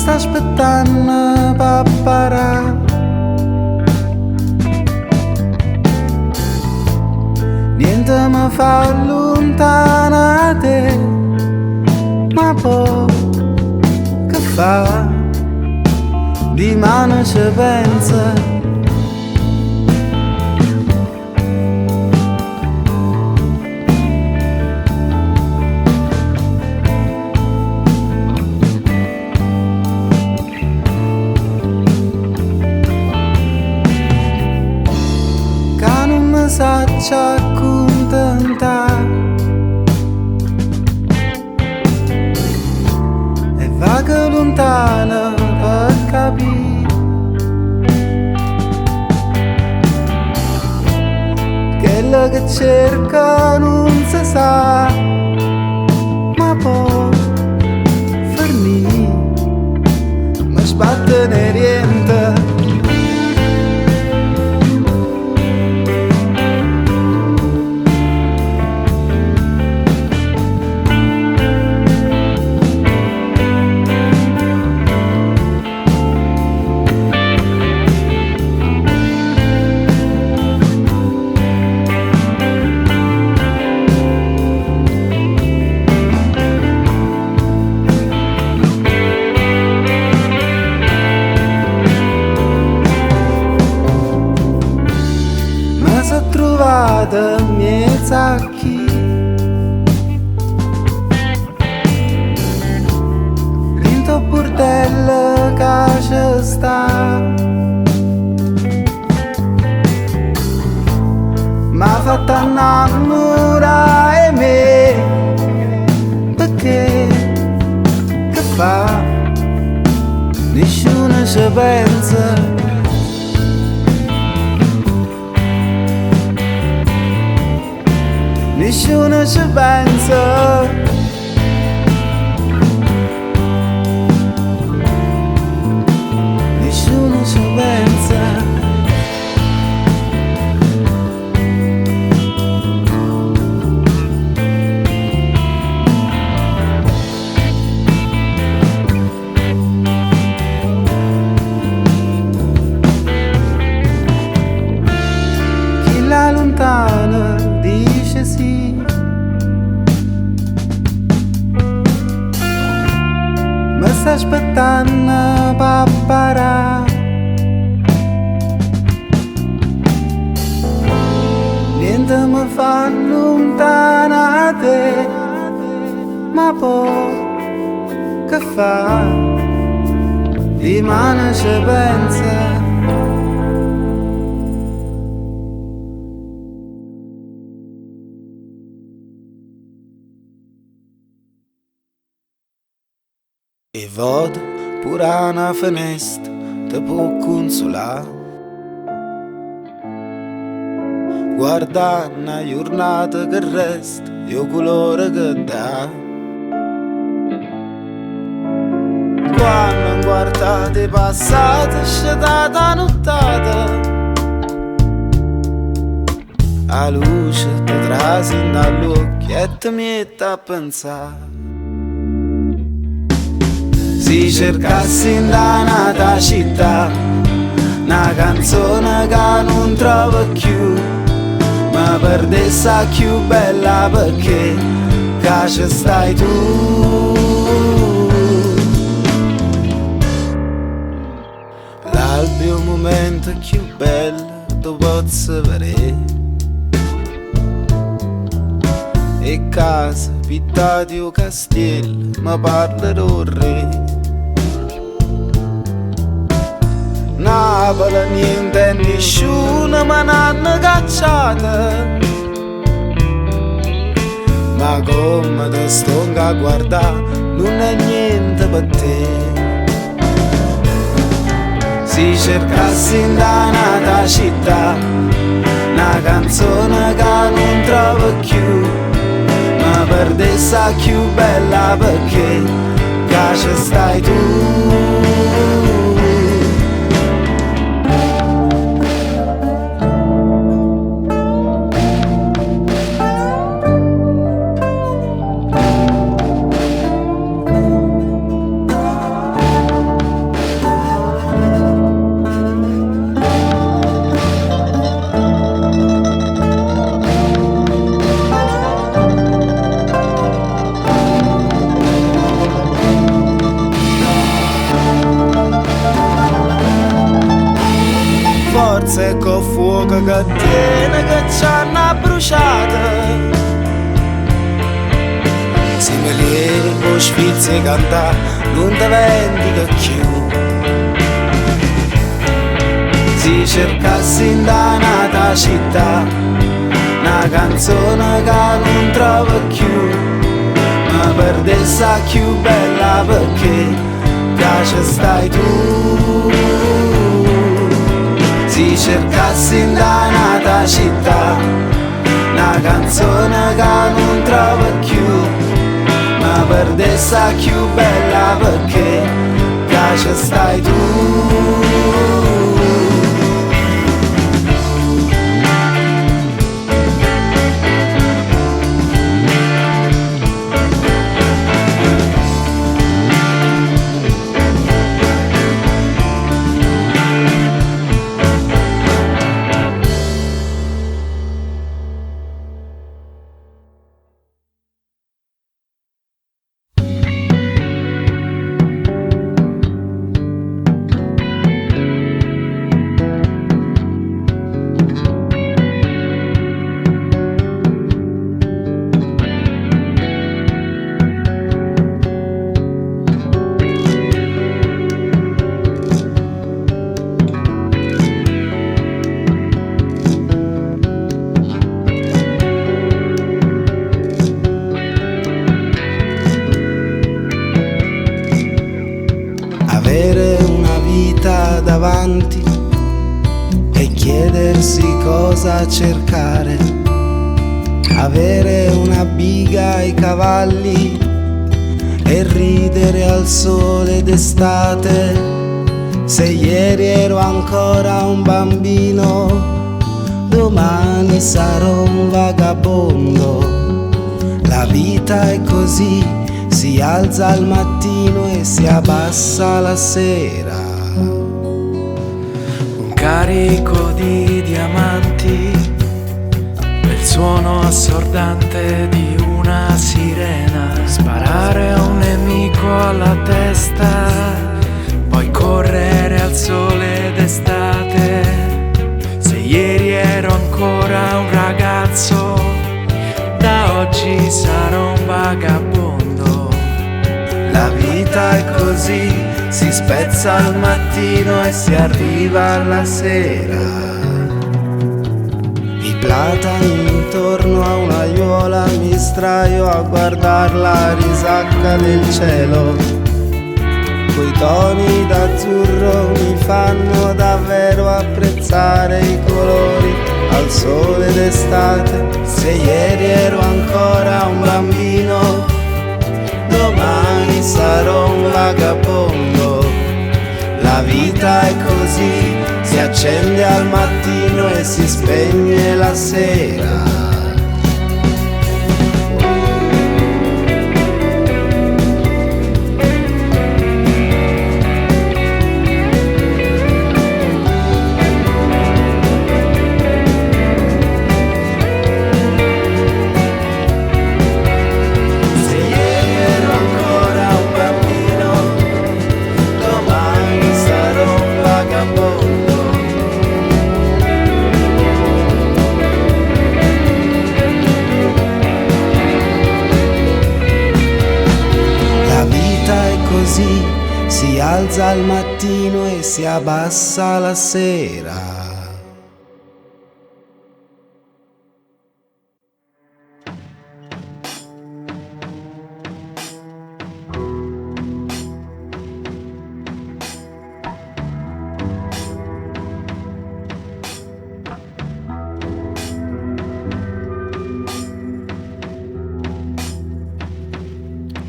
sta aspettando per parare. Niente mi fa lontana da te, ma poi che fa? Di mano ci pensa. Ci accontenta e vaga lontana per capire quello che cerca non si sa, ma poi fermi mi sbatte ne niente. Trovata mezza a chi rinto bordello che ci sta, m'ha fatto innamorare me, perché che fa? Nessuno ci pensa. Nessuno ci pensa. Nessuno ci pensa. Chi la lontana dice sì, mi sta aspettando per parare. Niente mi fa lontana da te, ma poi che fa? Di mano ci pensa. E vado pure a una finestra, ti può consolare. Guarda una giornata che resta, io colore che dà. Quando guardate passate, scettata nottata, a luce ti trasi dall'occhio e ti metti a pensare. Si cercassi in danata città una canzone che non trovo più, ma perdessa più bella perché che ci stai tu. L'albero è un momento più bello tu posso vedere, e casa pittati o castello ma parla del re. Napoli niente e nessuno mi hanno cacciata, ma come ti sto a guardare non è niente per te. Si cercassi in danata città una canzone che non trovo più, ma perdessa più bella perché che ci stai tu. con fuoco che tiene che ci hanno bruciato. Se me lievo sfizzi canta non ti vendica più. Si cercassi in danata città una canzone che non trovo più, ma perdesse più bella perché piace stai tu. Si cercassi in danata città una canzone che non trovo più, ma perdesse più bella perché piace stai tu. Avere una vita davanti e chiedersi cosa cercare, avere una biga ai cavalli e ridere al sole d'estate. Se ieri ero ancora un bambino, domani sarò un vagabondo. La vita è così, si alza al mattino e si abbassa la sera. Un carico di diamanti, il suono assordante di una sirena. Sparare a un nemico alla testa, poi correre al sole d'estate. Se ieri ero ancora un ragazzo, da oggi sarò un vagabondo. La vita è così, si spezza al mattino e si arriva alla sera. I platani intorno a un'aiuola mi sdraio a guardar la risacca del cielo. Quei toni d'azzurro mi fanno davvero apprezzare i colori al sole d'estate. Se ieri ero ancora un bambino, domani sarò un vagabondo. La vita è così, si accende al mattino e si spegne la sera. Si alza al mattino e si abbassa la sera.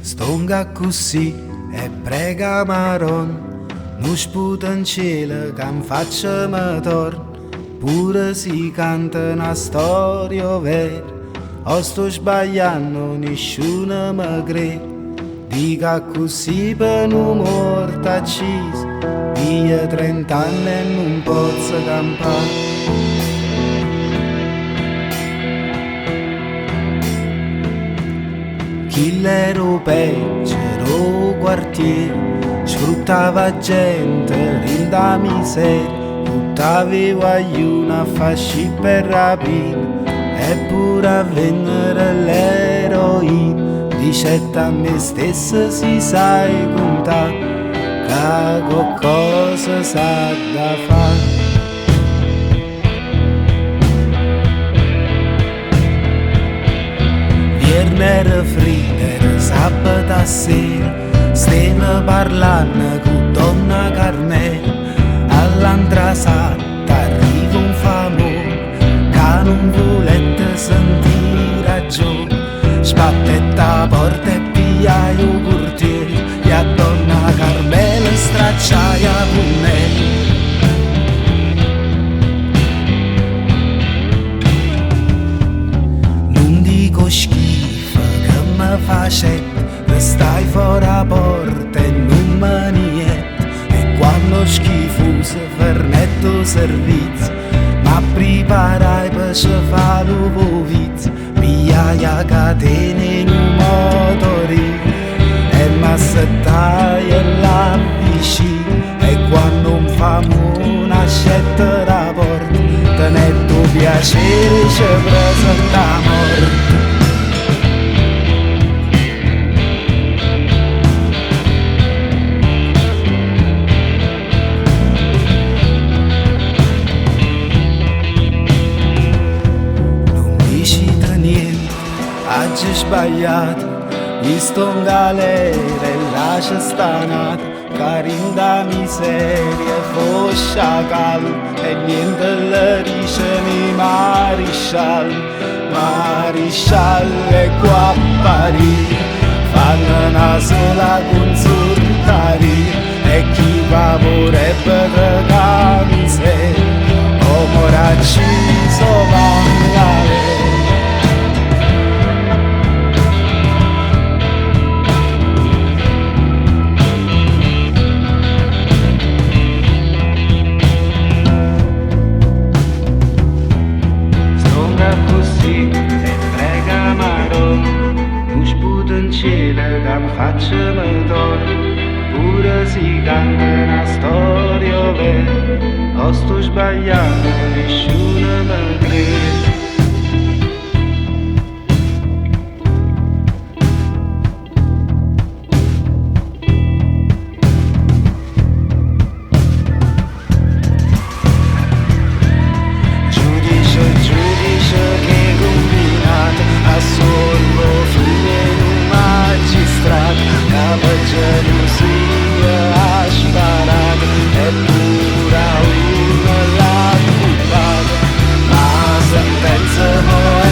Stonga così e prega Maron, non sputa in cielo che mi faccia me torn. Pure si canta una storia vera, o sto sbagliando, nessuno mi crede. Dica così per un morto acceso, via 30 anni e non posso campare. Chi l'ero peggio, quartiere, sfruttava gente in da miseria, t'avevo aiuto a farci per rapire, eppure a vendere l'eroina. Dicette a me stesso si sai contare, che qualcosa sa da fare. Era freddo, sabato sera, stiamo parlando con donna Carmela. All'altra santa arriva un famone che non volette sentire ragione. Spattetta la porta e piglia il portiere, e a donna Carmela stracciaia punnelli. Non dico schifo che mi facette, restai fuori la porta e non me niente. E quando schifoso fernetto servizio, ma preparai per fare lo vizio. Pigliai catene in un motorino e m'assettai alla vicina. E quando un famone accetta la porta, tenetto piacere ci presenta la morte. Oggi sbagliato, mi sto in galera e lascia stanata, carinda miseria, foscia calma e niente le dice mi mariscialle qua a Parigi, fanno una sola consultaria e chi va vorrebbe da miseria, o moracci sovangale. Facciamo d'oro, pure si canta una storia vera, o sto sbagliando, nessuno mi crede. Giudice che combinato, assolvo fine in un magistrato, capa gelosia ha sparato, eppure uno l'ha culpato, ma la sentenza mo è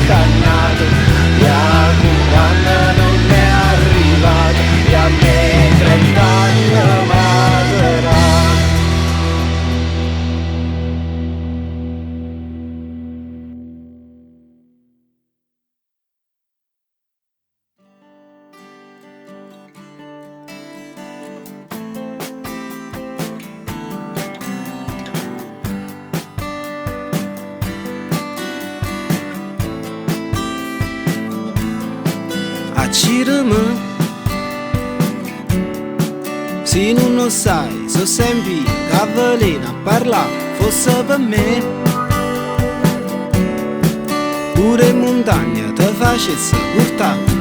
cagnata, e a condanna non è arrivata, e a me 30 anni materà. Accirami, se non lo sai, so sempre che veleno a parlare fosse per me. Pure in montagna te facesse portare.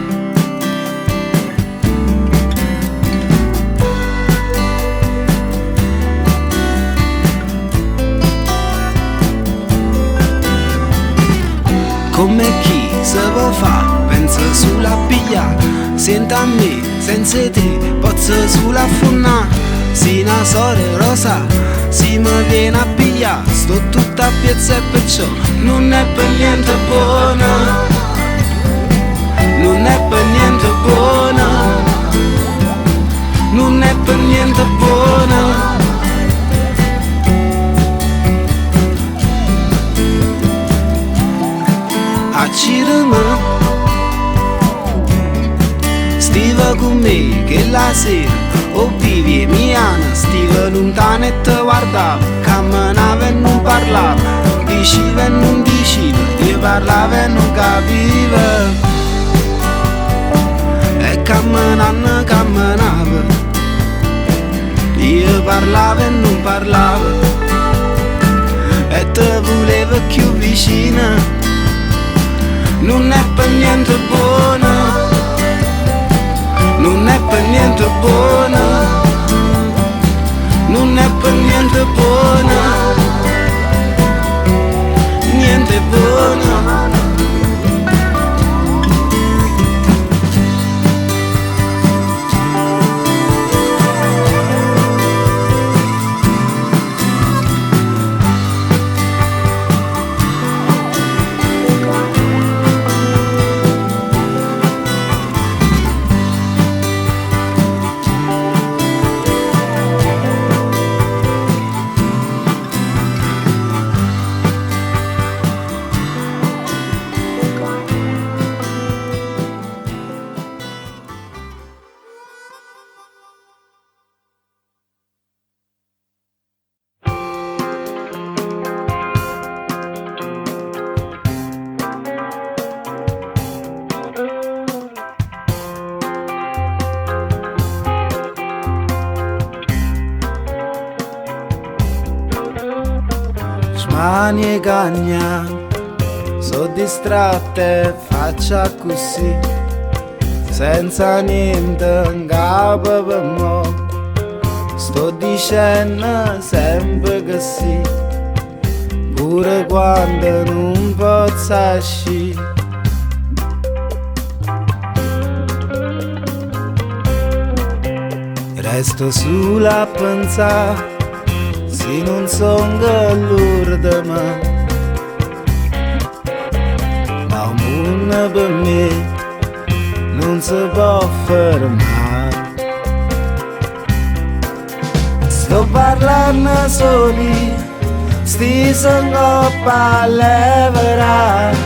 Come chi se può fare? Pensa sulla piglia, senta a me, senza te, posso sulla funna. Si una sorella rosa, si mi viene a pigliare, sto tutta a piazza e perciò non è per niente buona. Non è per niente buona. Non è per niente buona. Accirami, stiva con me che la sera, o vivi e miana, stiva lontana e te guardava, camminava e non parlava, diceva e non diceva, io parlava e non capiva, e camminando camminava, io parlava e non parlava. non è per niente buona, non è per niente buona, non è per niente buona, niente buona. Mani e cagna, so distratte, faccia così, senza niente in capo per mo. Sto dicendo sempre che sì, pure quando non posso uscire. Resto solo a pensare, se non son l'ora di me, ma un mondo per me non si può fermare. Sto parlando soli, sti son coppa a leverare,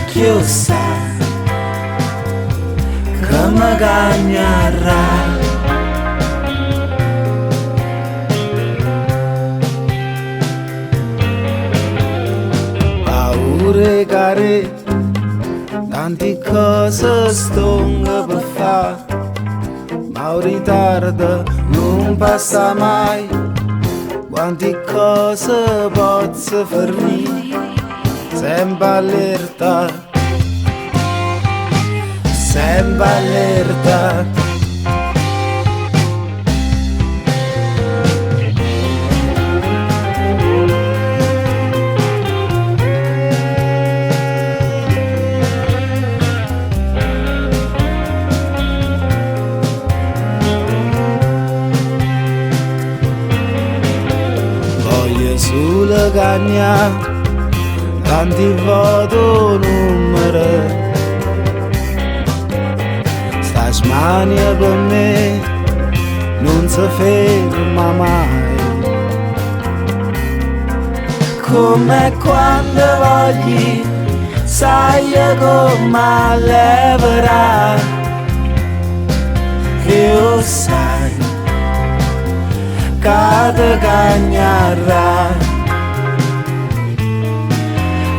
chissà che mi cagnerà. Care, tante cose stongo per fare, ma un ritardo non passa mai. Quante cose posso fornire, sempre allerta, sempre allerta. Sulla cagna, tanti voto numeri, sta smania per me non si ferma mai. Come quando voglio, sai come leverà, io sai cada cagnarra,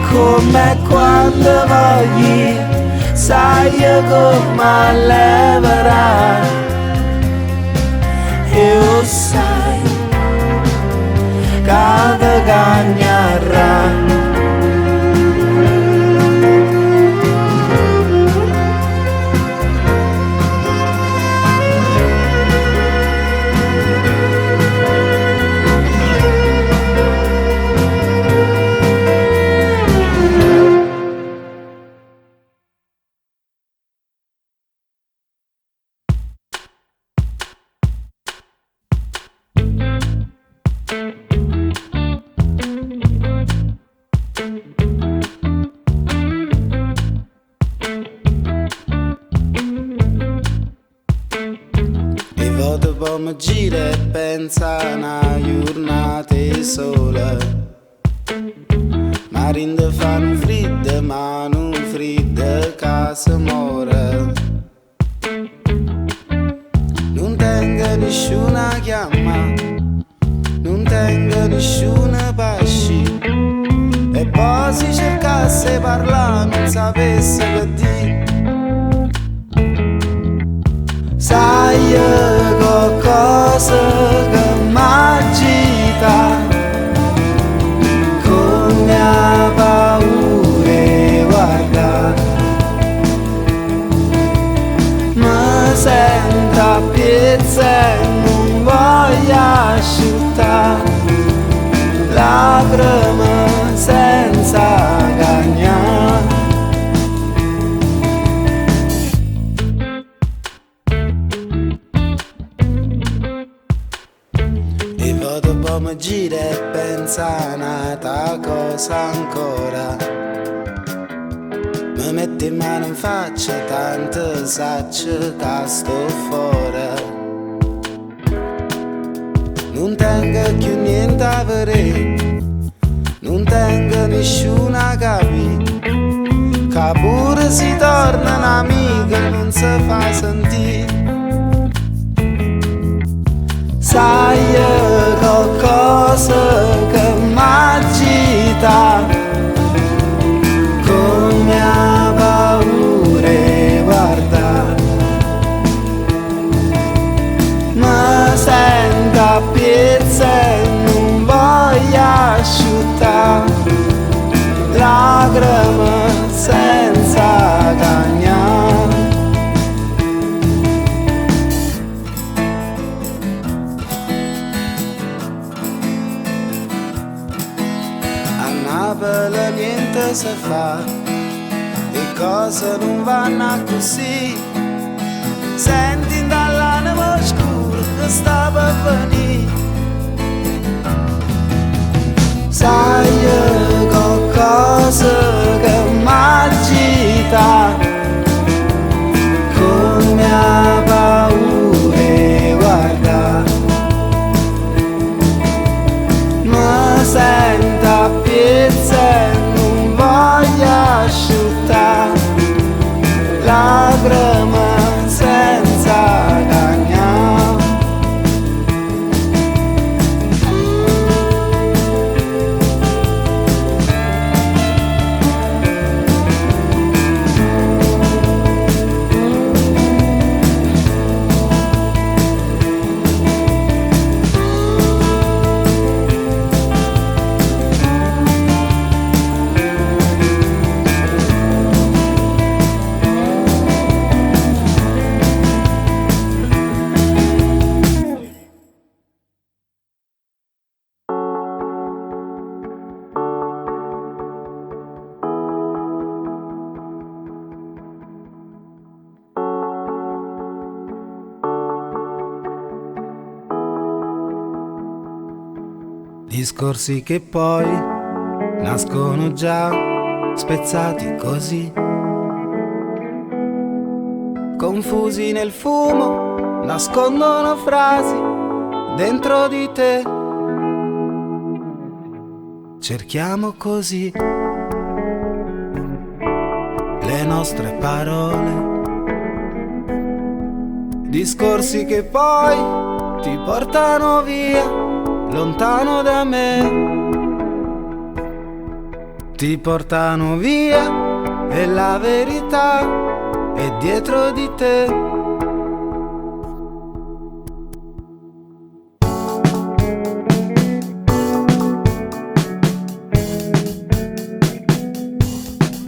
come quando voglio, sai come leverà, io sai cada cagnarra. Mi gira e pensa a una giornata sola, ma rinde fanno freddo, ma non freddo che si muore. Non tengo nessuna chiama, non tengo nessuna pace, e poi si cercasse di parlare non sapesse che dire. Sai qualcosa che m'agita, come a paura pensa un'altra cosa ancora. Mi metti in mano in faccia, tanto saccio che sto fuori. Non tengo più niente a vedere, non tengo nessuna capire, che pure si torna un'amica non si fa sentire. Sai qualcosa che m'agita, come a paure guarda, mi sento a piezza e non voglio asciuttare lacrime senza cagnare. A Napoli niente si fa, le cose non vanno così. Senti dall'anima scura che sta per venire. Sai qualcosa che m'agita, come a paure guarda, mi sento a piezza e non voglio asciuttare lacrime senza cagnare. Discorsi che poi nascono già spezzati così, confusi nel fumo, nascondono frasi dentro di te. Cerchiamo così le nostre parole, discorsi che poi ti portano via lontano da me, ti portano via e la verità è dietro di te.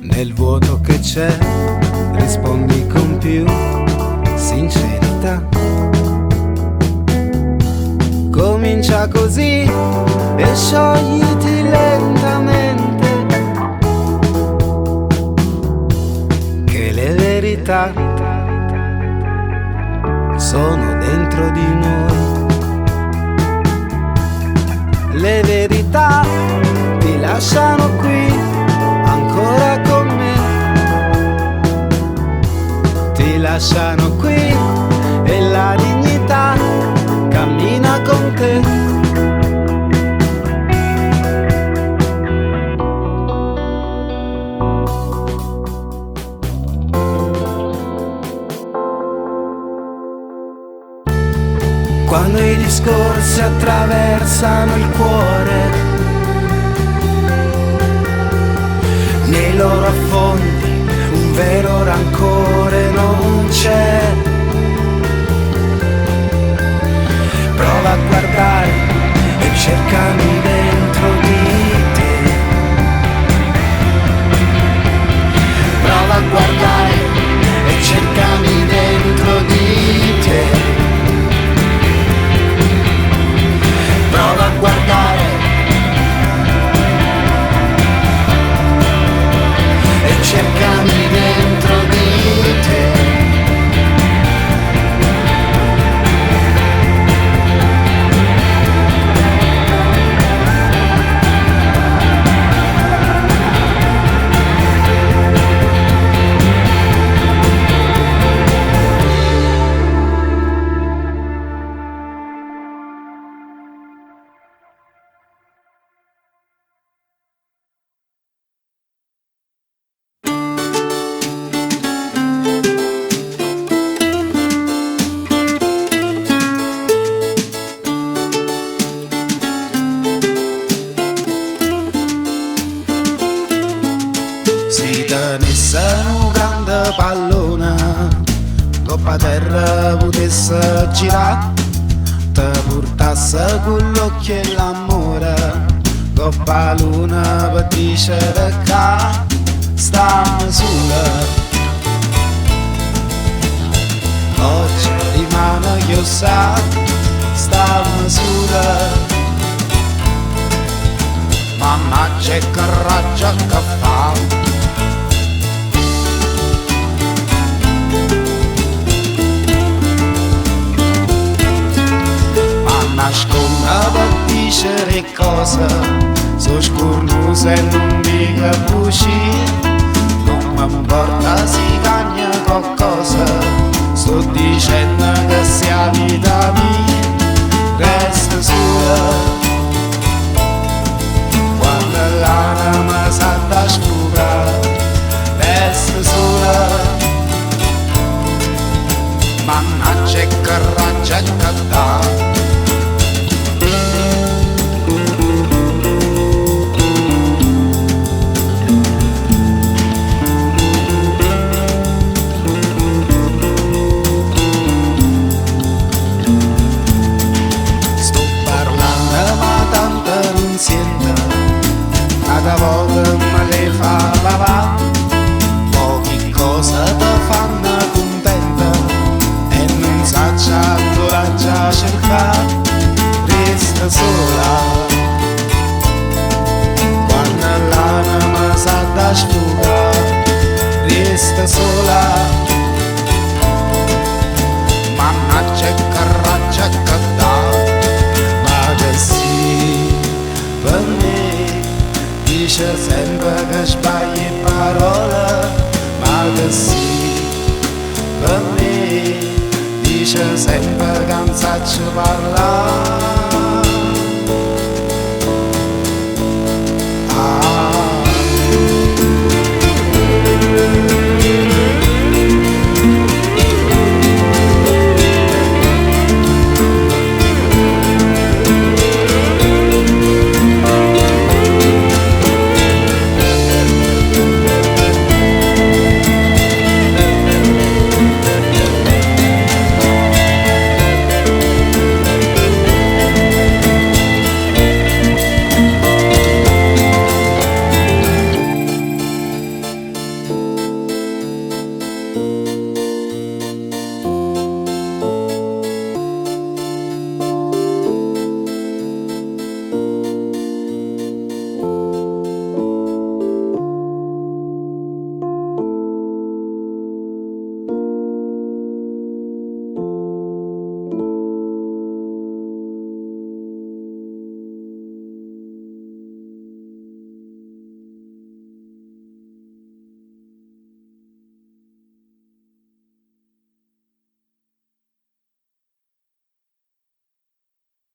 Nel vuoto che c'è rispondi con più sincerità. Comincia così e sciogliti lentamente, che le verità sono dentro di noi. Le verità ti lasciano qui ancora con me, ti lasciano qui e la dignità cammina con te. Quando i discorsi attraversano il cuore, nei loro affondi un vero rancore non c'è. Prova a guardare e cercami dentro di te. Prova a guardare e cercami dentro di te. Prova a guardare e cercami dentro di te. tenesse un grande pallone, coppa terra potesse girare, te portasse con l'occhio e l'amore, coppa luna per dicere che stiamo sole. Oggi rimane chiusato, stiamo sole. Mamma c'è coraggio che fa. Ma nasconda per dicere cose, so scurnusa e non dica bugie. Non mi importa si cagna qualcosa, sto dicendo che sia vita mia, resta sola. Quando l'anima sa da sfuga, resta sola. Mannaggia e coraggio che dà. Cada volta me le fa va, poche cose ti fanno contenta e non saccia coraggio cercare, resta sola. Quando l'anima sa da sfugare, resta sola. Mannaggia e coraggio che dà, ma che sì, per me dice sempre che sbagli parole, ma che sì, per me dice sempre che non saccio parlare.